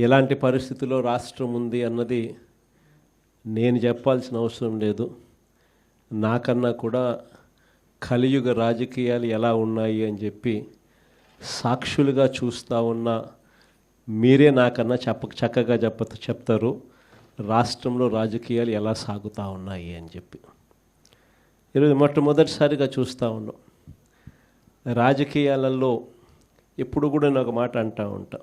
ఎలాంటి పరిస్థితిలో రాష్ట్రం ఉంది అన్నది నేను చెప్పాల్సిన అవసరం లేదు. నాకన్నా కూడా కలియుగ రాజకీయాలు ఎలా ఉన్నాయి అని చెప్పి సాక్షులుగా చూస్తూ ఉన్న మీరే నాకన్నా చక్కగా చెప్తారు రాష్ట్రంలో రాజకీయాలు ఎలా సాగుతూ ఉన్నాయి అని చెప్పి. ఈరోజు మొట్టమొదటిసారిగా చూస్తూ ఉన్నాం. రాజకీయాలలో ఎప్పుడు కూడా నేను ఒక మాట అంటూ ఉంటా,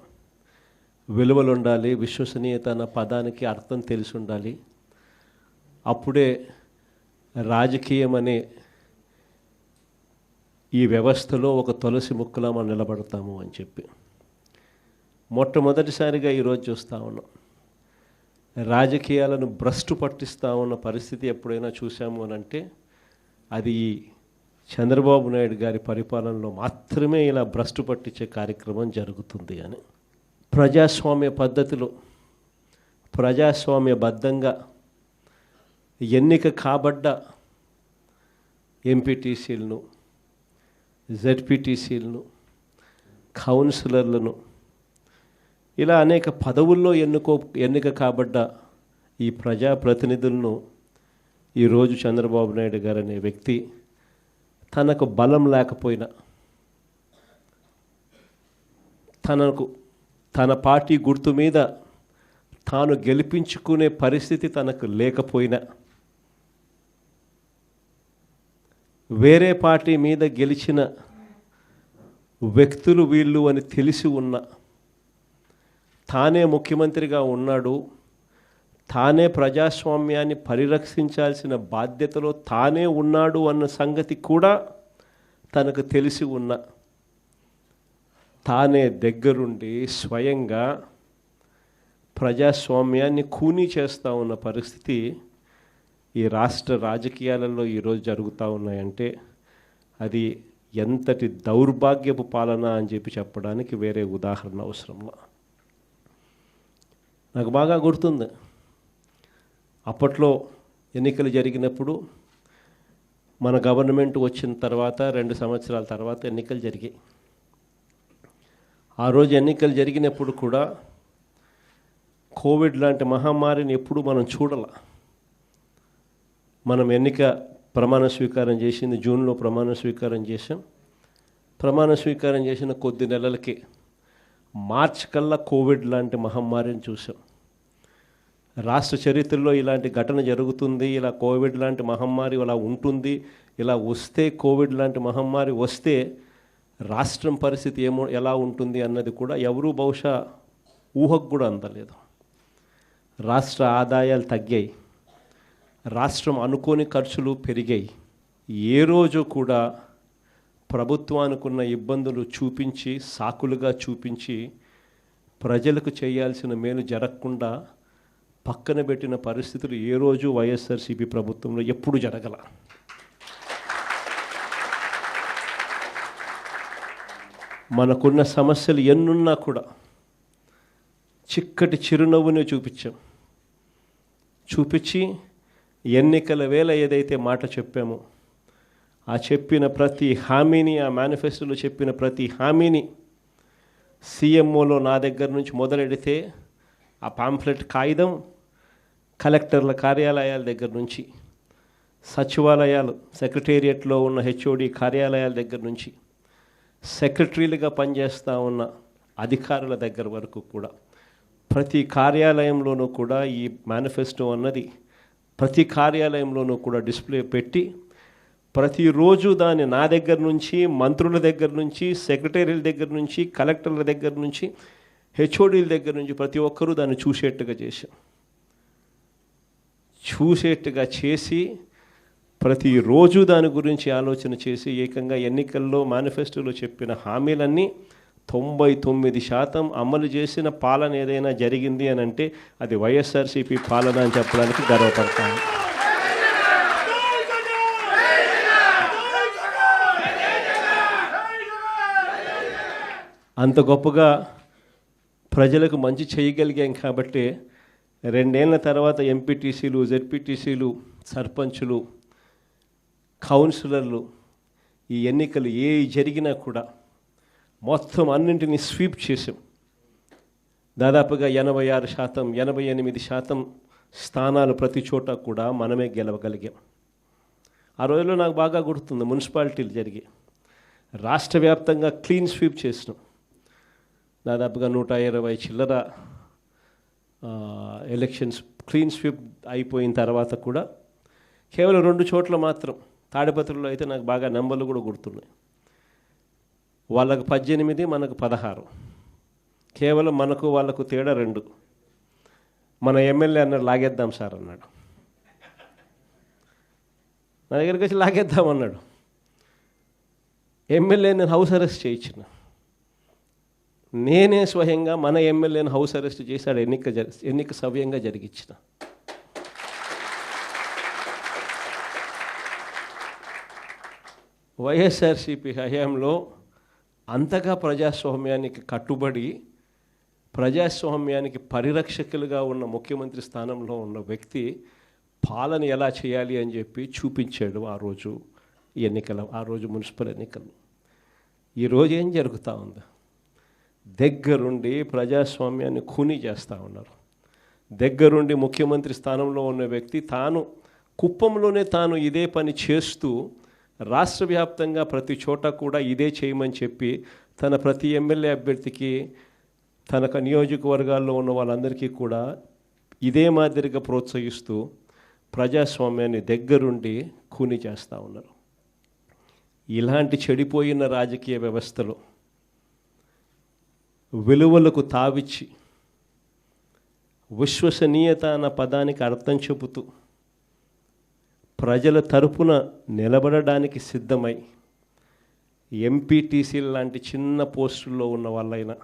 విలువలు ఉండాలి, విశ్వసనీయత అన్న పదానికి అర్థం తెలిసి ఉండాలి. అప్పుడే రాజకీయం అనే ఈ వ్యవస్థలో ఒక తులసి ముక్కలా మనం నిలబడతాము అని చెప్పి మొట్టమొదటిసారిగా ఈరోజు చూస్తూ ఉన్నాం. రాజకీయాలను భ్రష్టు పట్టిస్తూ ఉన్న పరిస్థితి ఎప్పుడైనా చూసాము అని అంటే అది ఈ చంద్రబాబు నాయుడు గారి పరిపాలనలో మాత్రమే ఇలా భ్రష్టు పట్టించే కార్యక్రమం జరుగుతుంది అని. ప్రజాస్వామ్య పద్ధతిలో ప్రజాస్వామ్యబద్ధంగా ఎన్నిక కాబడ్డ ఎంపీటీసీలను, జెడ్పీటీసీలను, కౌన్సిలర్లను, ఇలా అనేక పదవుల్లో ఎన్నిక కాబడ్డ ఈ ప్రజాప్రతినిధులను ఈరోజు చంద్రబాబు నాయుడు గారు అనే వ్యక్తి తనకు బలం లేకపోయినా, తన పార్టీ గుర్తు మీద తాను గెలిపించుకునే పరిస్థితి తనకు లేకపోయినా, వేరే పార్టీ మీద గెలిచిన వ్యక్తులు వీళ్ళు అని తెలిసి ఉన్న, తానే ముఖ్యమంత్రిగా ఉన్నాడు, తానే ప్రజాస్వామ్యాన్ని పరిరక్షించాల్సిన బాధ్యతలో తానే ఉన్నాడు అన్న సంగతి కూడా తనకు తెలిసి ఉన్న, తానే దగ్గరుండి స్వయంగా ప్రజాస్వామ్యాన్ని ఖూనీ చేస్తూ ఉన్న పరిస్థితి ఈ రాష్ట్ర రాజకీయాలలో ఈరోజు జరుగుతూ ఉన్నాయంటే అది ఎంతటి దౌర్భాగ్యపు పాలన అని చెప్పి చెప్పడానికి వేరే ఉదాహరణ అవసరంలా. నాకు బాగా గుర్తుంది, అప్పట్లో ఎన్నికలు జరిగినప్పుడు మన గవర్నమెంట్ వచ్చిన తర్వాత 2 సంవత్సరాల తర్వాత ఎన్నికలు జరిగాయి. ఆ రోజు ఎన్నికలు జరిగినప్పుడు కూడా కోవిడ్ లాంటి మహమ్మారిని ఎప్పుడు మనం చూడాల. మనం ప్రమాణ స్వీకారం చేసింది జూన్లో ప్రమాణ స్వీకారం చేసాం. ప్రమాణ స్వీకారం చేసిన కొద్ది నెలలకే మార్చి కల్లా కోవిడ్ లాంటి మహమ్మారిని చూసాం. రాష్ట్ర చరిత్రలో ఇలాంటి ఘటన జరుగుతుంది, ఇలా కోవిడ్ లాంటి మహమ్మారి ఇలా ఉంటుంది, ఇలా వస్తే కోవిడ్ లాంటి మహమ్మారి వస్తే రాష్ట్రం పరిస్థితి ఎలా ఉంటుంది అన్నది కూడా ఎవరూ బహుశా ఊహకు కూడా అందలేదు. రాష్ట్ర ఆదాయాలు తగ్గాయి, రాష్ట్రం అనుకోని ఖర్చులు పెరిగాయి. ఏ రోజు కూడా ప్రభుత్వానికి ఉన్న ఇబ్బందులు చూపించి, సాకులుగా చూపించి ప్రజలకు చేయాల్సిన మేలు జరగకుండా పక్కన పెట్టిన పరిస్థితులు ఏ రోజు వైఎస్ఆర్సీపీ ప్రభుత్వంలో ఎప్పుడు జరగల. మనకున్న సమస్యలు ఎన్నున్నా కూడా చిక్కటి చిరునవ్వునే చూపించి ఎన్నికల వేళ ఏదైతే మాట చెప్పామో ఆ చెప్పిన ప్రతి హామీని, ఆ మేనిఫెస్టోలో చెప్పిన ప్రతి హామీని సీఎంఓలో నా దగ్గర నుంచి మొదలెడితే ఆ పాంఫ్లెట్ కాగితం కలెక్టర్ల కార్యాలయాల దగ్గర నుంచి, సచివాలయాలు సెక్రటేరియట్లో ఉన్న హెచ్ఓడి కార్యాలయాల దగ్గర నుంచి, సెక్రటరీలుగా పనిచేస్తూ ఉన్న అధికారుల దగ్గర వరకు కూడా ప్రతి కార్యాలయంలోనూ కూడా ఈ మేనిఫెస్టో అన్నది ప్రతి కార్యాలయంలోనూ కూడా డిస్ప్లే పెట్టి ప్రతిరోజు దాన్ని నా దగ్గర నుంచి, మంత్రుల దగ్గర నుంచి, సెక్రటరీల దగ్గర నుంచి, కలెక్టర్ల దగ్గర నుంచి, హెచ్ఓడీల దగ్గర నుంచి ప్రతి ఒక్కరూ దాన్ని చూసేట్టుగా చేసి ప్రతిరోజు దాని గురించి ఆలోచన చేసి ఏకంగా ఎన్నికల్లో మేనిఫెస్టోలో చెప్పిన హామీలన్నీ 99% అమలు చేసిన పాలన ఏదైనా జరిగింది అని అంటే అది వైఎస్ఆర్సీపీ పాలన అని చెప్పడానికి గర్వపడతాను. అంత గొప్పగా ప్రజలకు మంచి చేయగలిగాం కాబట్టి 2 ఏళ్ల తర్వాత ఎంపీటీసీలు, జెడ్పీటీసీలు, సర్పంచులు, కౌన్సిలర్లు ఈ ఎన్నికలు జరిగినా కూడా మొత్తం అన్నింటినీ స్వీప్ చేసాం. దాదాపుగా 86%, 88% స్థానాలు ప్రతి చోట కూడా మనమే గెలవగలిగాం. ఆ రోజుల్లో నాకు బాగా గుర్తుంది, మున్సిపాలిటీలు జరిగి రాష్ట్ర వ్యాప్తంగా క్లీన్ స్వీప్ చేసినాం. దాదాపుగా 120 చిల్లర ఎలక్షన్స్ క్లీన్ స్వీప్ అయిపోయిన తర్వాత కూడా కేవలం 2 చోట్ల మాత్రం, తాడిపత్రిలో అయితే నాకు బాగా నెంబర్లు కూడా గుర్తున్నాయి. వాళ్ళకు 18, మనకు 16. కేవలం మనకు వాళ్ళకు తేడా 2. మన ఎమ్మెల్యే అన్నాడు లాగేద్దాం సార్ అన్నాడు. నా దగ్గరికి వచ్చి లాగేద్దాం అన్నాడు. ఎమ్మెల్యేని హౌస్ అరెస్ట్ చేయించిన నేనే స్వయంగా మన ఎమ్మెల్యేని హౌస్ అరెస్ట్ చేశాడు. ఎన్నిక సవ్యంగా జరిగించిన. వైఎస్ఆర్సీపీ హయాంలో అంతగా ప్రజాస్వామ్యానికి కట్టుబడి ప్రజాస్వామ్యానికి పరిరక్షకులుగా ఉన్న ముఖ్యమంత్రి స్థానంలో ఉన్న వ్యక్తి పాలన ఎలా చేయాలి అని చెప్పి చూపించాడు ఆ రోజు మున్సిపల్ ఎన్నికలు. ఈరోజు ఏం జరుగుతూ ఉంది? దగ్గరుండి ప్రజాస్వామ్యాన్ని ఖూనీ చేస్తూ ఉన్నారు. దగ్గరుండి ముఖ్యమంత్రి స్థానంలో ఉన్న వ్యక్తి కుప్పంలోనే తాను ఇదే పని చేస్తూ రాష్ట్ర వ్యాప్తంగా ప్రతి చోట కూడా ఇదే చేయమని చెప్పి తన ప్రతి ఎమ్మెల్యే అభ్యర్థికి, తన నియోజకవర్గాల్లో ఉన్న వాళ్ళందరికీ కూడా ఇదే మాదిరిగా ప్రోత్సహిస్తూ ప్రజాస్వామ్యాన్ని దగ్గరుండి ఖూనీ చేస్తూ ఉన్నారు. ఇలాంటి చెడిపోయిన రాజకీయ వ్యవస్థలో విలువలకు తావిచ్చి విశ్వసనీయత అన్న పదానికి అర్థం చెబుతూ ప్రజల తరపున నిలబడడానికి సిద్ధమై ఎంపీటీసీ లాంటి చిన్న పోస్టుల్లో ఉన్న వాళ్ళైనా,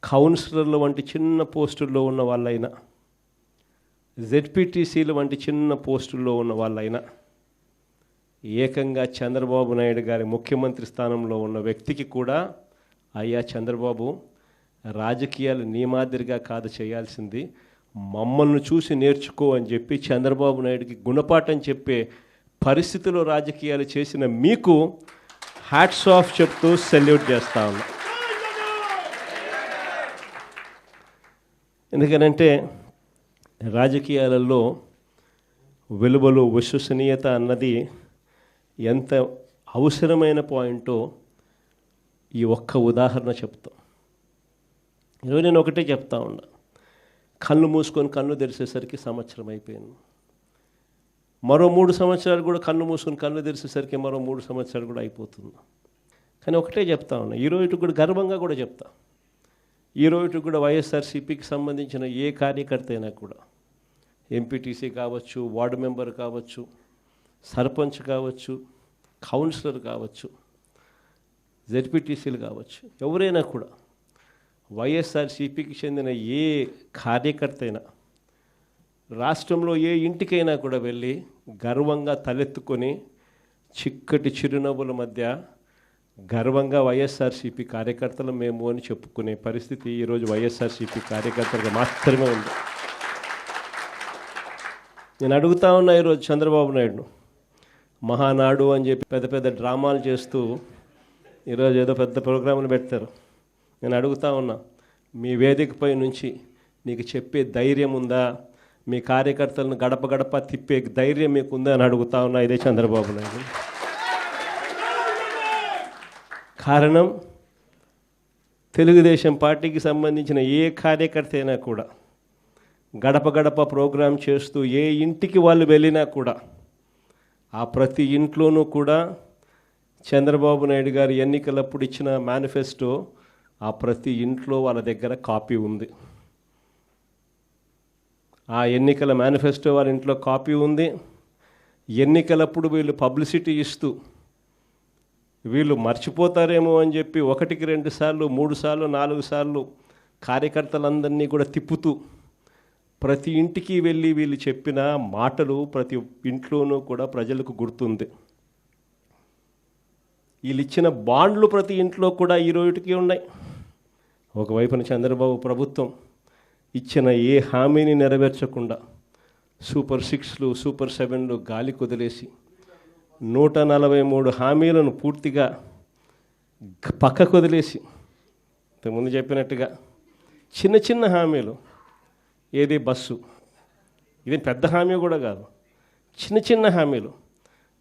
కౌన్సిలర్ల వంటి చిన్న పోస్టుల్లో ఉన్న వాళ్ళైనా, జెడ్పీటీసీల వంటి చిన్న పోస్టుల్లో ఉన్న వాళ్ళైనా ఏకంగా చంద్రబాబు నాయుడు గారి ముఖ్యమంత్రి స్థానంలో ఉన్న వ్యక్తికి కూడా, అయ్యా చంద్రబాబు, రాజకీయాలు నీ మాదిరిగా కాదు చేయాల్సింది, మమ్మల్ని చూసి నేర్చుకో అని చెప్పి చంద్రబాబు నాయుడికి గుణపాఠం చెప్పే పరిస్థితిలో రాజకీయాలు చేసిన మీకు హ్యాట్స్ ఆఫ్ చెప్తూ సెల్యూట్ చేస్తా ఉన్నా. ఎందుకనంటే రాజకీయాలలో విలువలు, విశ్వసనీయత అన్నది ఎంత అవసరమైన పాయింటో ఈ ఒక్క ఉదాహరణ చెప్తాం. ఈరోజు నేను ఒకటే చెప్తా ఉన్నా, కళ్ళు మూసుకొని కళ్ళు తెరిచేసరికి సంవత్సరం అయిపోయింది. మరో 3 సంవత్సరాలు కూడా కళ్ళు మూసుకొని కళ్ళు తెరిచేసరికి మరో 3 సంవత్సరాలు కూడా అయిపోతుంది. కానీ ఒకటే చెప్తా ఉన్నా, ఈరోజు కూడా గర్వంగా కూడా చెప్తా, ఈరోజు కూడా వైఎస్ఆర్సీపీకి సంబంధించిన ఏ కార్యకర్త అయినా కూడా, ఎంపీటీసీ కావచ్చు, వార్డు మెంబర్ కావచ్చు, సర్పంచ్ కావచ్చు, కౌన్సిలర్ కావచ్చు, జెడ్పీటీసీలు కావచ్చు, ఎవరైనా కూడా వైఎస్ఆర్సీపీకి చెందిన ఏ కార్యకర్త అయినా రాష్ట్రంలో ఏ ఇంటికైనా కూడా వెళ్ళి గర్వంగా తలెత్తుకొని చిక్కటి చిరునవ్వుల మధ్య గర్వంగా వైఎస్ఆర్సీపీ కార్యకర్తలు మేము అని చెప్పుకునే పరిస్థితి ఈరోజు వైఎస్ఆర్సీపీ కార్యకర్తలకు మాత్రమే ఉంది. నేను అడుగుతా ఉన్నా ఈరోజు చంద్రబాబు నాయుడును, మహానాడు అని చెప్పి పెద్ద పెద్ద డ్రామాలు చేస్తూ ఈరోజు ఏదో పెద్ద ప్రోగ్రాములు పెడతారు. నేను అడుగుతా ఉన్నా, మీ వేదికపై నుంచి నీకు చెప్పే ధైర్యం ఉందా? మీ కార్యకర్తలను గడప గడప తిప్పే ధైర్యం మీకు ఉందా అని అడుగుతా ఉన్నా. ఇదే చంద్రబాబు నాయుడు. కారణం, తెలుగుదేశం పార్టీకి సంబంధించిన ఏ కార్యకర్త అయినా కూడా గడప గడప ప్రోగ్రాం చేస్తూ ఏ ఇంటికి వాళ్ళు వెళ్ళినా కూడా ఆ ప్రతి ఇంట్లోనూ కూడా చంద్రబాబు నాయుడు గారు ఎన్నికలప్పుడు ఇచ్చిన మేనిఫెస్టో ఆ ప్రతి ఇంట్లో వాళ్ళ దగ్గర కాపీ ఉంది. ఆ ఎన్నికల మేనిఫెస్టో వాళ్ళ ఇంట్లో కాపీ ఉంది. ఎన్నికలప్పుడు వీళ్ళు పబ్లిసిటీ ఇస్తూ వీళ్ళు మర్చిపోతారేమో అని చెప్పి 1, 2 సార్లు, 3 సార్లు, 4 సార్లు కార్యకర్తలందరినీ కూడా తిప్పుతూ ప్రతి ఇంటికి వెళ్ళి వీళ్ళు చెప్పిన మాటలు ప్రతి ఇంట్లోనూ కూడా ప్రజలకు గుర్తుంది. వీళ్ళు ఇచ్చిన బాండ్లు ప్రతి ఇంట్లో కూడా ఈ రోజుకి ఉన్నాయి. ఒకవైపున చంద్రబాబు ప్రభుత్వం ఇచ్చిన ఏ హామీని నెరవేర్చకుండా సూపర్ 6లు, సూపర్ 7లు గాలి కుదిలేసి 143 హామీలను పూర్తిగా పక్కకు వదిలేసి ఇంతకుముందు చెప్పినట్టుగా చిన్న చిన్న హామీలు, ఏది బస్సు, ఇది పెద్ద హామీ కూడా కాదు, చిన్న చిన్న హామీలు.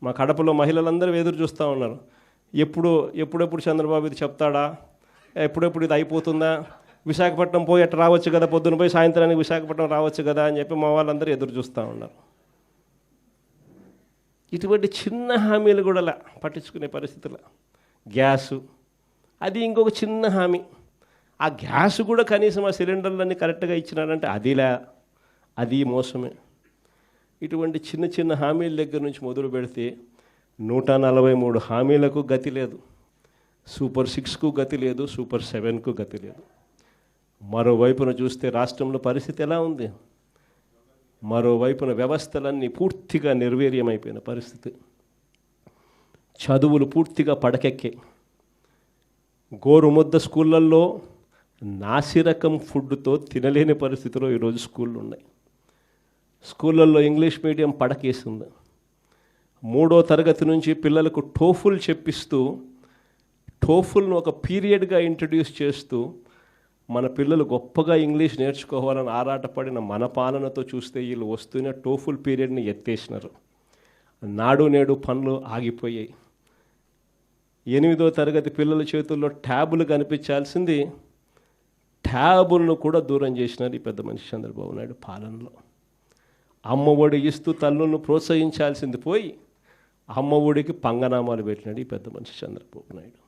మా కడపలో మహిళలందరూ ఎదురు చూస్తూ ఉన్నారు, ఎప్పుడెప్పుడు చంద్రబాబు ఇది చెప్తాడా, ఎప్పుడెప్పుడు ఇది అయిపోతుందా, విశాఖపట్నం పోయి అట్లా రావచ్చు కదా, పొద్దున పోయి సాయంత్రానికి విశాఖపట్నం రావచ్చు కదా అని చెప్పి మా వాళ్ళందరూ ఎదురు చూస్తూ ఉన్నారు. ఇటువంటి చిన్న హామీలు కూడా పట్టించుకునే పరిస్థితులు. గ్యాసు, అది ఇంకొక చిన్న హామీ. ఆ గ్యాస్ కూడా కనీసం ఆ సిలిండర్లన్నీ కరెక్ట్గా ఇచ్చినారంటే అది మోసమే. ఇటువంటి చిన్న చిన్న హామీల దగ్గర నుంచి మొదలు పెడితే 143 హామీలకు గతి లేదు, సూపర్ 6కు గతి లేదు, సూపర్ 7కు గతి లేదు. మరోవైపున చూస్తే రాష్ట్రంలో పరిస్థితి ఎలా ఉంది? మరోవైపున వ్యవస్థలన్నీ పూర్తిగా నిర్వీర్యమైపోయిన పరిస్థితి. చదువులు పూర్తిగా పడకెక్కే, గోరుముద్ద స్కూళ్ళల్లో నాసిరకం ఫుడ్తో తినలేని పరిస్థితిలో ఈరోజు స్కూళ్ళు ఉన్నాయి. స్కూళ్ళల్లో ఇంగ్లీష్ మీడియం పడకేసింది. 3వ తరగతి నుంచి పిల్లలకు టోఫుల్ చెప్పిస్తూ, టోఫుల్ను ఒక పీరియడ్గా ఇంట్రడ్యూస్ చేస్తూ మన పిల్లలు గొప్పగా ఇంగ్లీష్ నేర్చుకోవాలని ఆరాటపడిన మన పాలనతో చూస్తే వీళ్ళు వస్తూనే టోఫుల్ పీరియడ్ని ఎత్తేసినారు. నాడు నేడు పనులు ఆగిపోయాయి. 8వ తరగతి పిల్లల చేతుల్లో ట్యాబులు కనిపించాల్సింది ట్యాబులను కూడా దూరం చేసినారు ఈ పెద్ద మనిషి చంద్రబాబు నాయుడు పాలనలో. అమ్మ ఒడి ఇస్తూ తల్లులను ప్రోత్సహించాల్సింది పోయి అమ్మ ఒడికి పంగనామాలు పెట్టినాడు ఈ పెద్ద మనిషి చంద్రబాబు నాయుడు.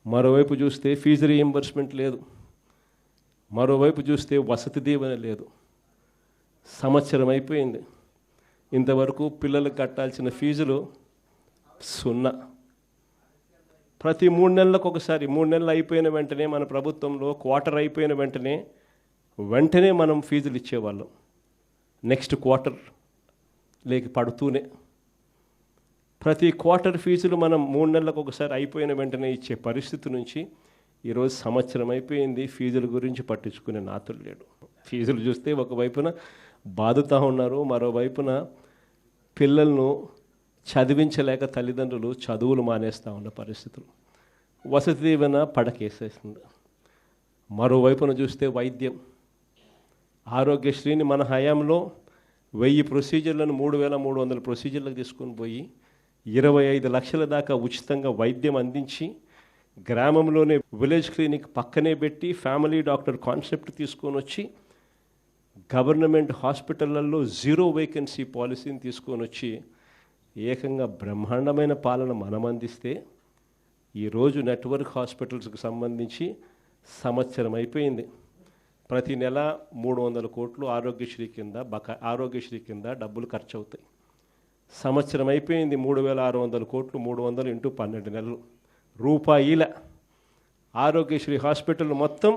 మరోవైపు చూస్తే ఫీజు రీయింబర్స్మెంట్ లేదు, మరోవైపు చూస్తే వసతి దీవెన లేదు. సంవత్సరం అయిపోయింది, ఇంతవరకు పిల్లలకు కట్టాల్సిన ఫీజులు 0. ప్రతి 3 నెలలకు ఒకసారి, 3 నెలలు అయిపోయిన వెంటనే మన ప్రభుత్వంలో క్వార్టర్ అయిపోయిన వెంటనే మనం ఫీజులు ఇచ్చేవాళ్ళం. నెక్స్ట్ క్వార్టర్ లేకి పడుతూనే ప్రతి క్వార్టర్ ఫీజులు మనం 3 నెలలకు ఒకసారి అయిపోయిన వెంటనే ఇచ్చే పరిస్థితి నుంచి ఈరోజు సంవత్సరం అయిపోయింది, ఫీజుల గురించి పట్టించుకునే నాతులు లేడు. ఫీజులు చూస్తే ఒకవైపున బాదుతూ ఉన్నారు, మరోవైపున పిల్లలను చదివించలేక తల్లిదండ్రులు చదువులు మానేస్తూ ఉన్న పరిస్థితులు. వసతి దీవెన పడకేసేస్తుంది. మరోవైపున చూస్తే వైద్యం, ఆరోగ్యశ్రీని మన హయాంలో 1000 ప్రొసీజర్లను 3300 ప్రొసీజర్లకు తీసుకొని పోయి 25 లక్షల దాకా ఉచితంగా వైద్యం అందించి, గ్రామంలోనే విలేజ్ క్లినిక్ పక్కనే పెట్టి ఫ్యామిలీ డాక్టర్ కాన్సెప్ట్ తీసుకొని వచ్చి గవర్నమెంట్ హాస్పిటళ్లలో 0 వేకెన్సీ పాలసీని తీసుకొని వచ్చి ఏకంగా బ్రహ్మాండమైన పాలన మనం అందిస్తే, ఈరోజు నెట్వర్క్ హాస్పిటల్స్కి సంబంధించి సంవత్సరం అయిపోయింది, ప్రతి నెల 300 కోట్లు ఆరోగ్యశ్రీ కింద డబ్బులు ఖర్చు అవుతాయి. సంవత్సరం అయిపోయింది, 3600 కోట్లు, 300 ఇంటూ 12 నెలలు, రూపాయిల ఆరోగ్యశ్రీ హాస్పిటల్ మొత్తం,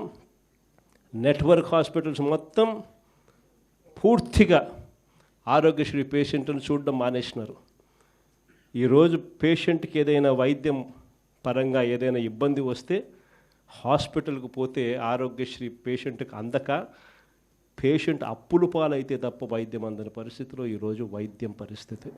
నెట్వర్క్ హాస్పిటల్స్ మొత్తం పూర్తిగా ఆరోగ్యశ్రీ పేషెంట్ను చూడడం మానేసినారు. ఈరోజు పేషెంట్కి ఏదైనా వైద్యం పరంగా ఏదైనా ఇబ్బంది వస్తే హాస్పిటల్కి పోతే ఆరోగ్యశ్రీ పేషెంట్కి అందక పేషెంట్ అప్పుల పాలైతే తప్ప వైద్యం అందని పరిస్థితిలో ఈరోజు వైద్యం పరిస్థితి.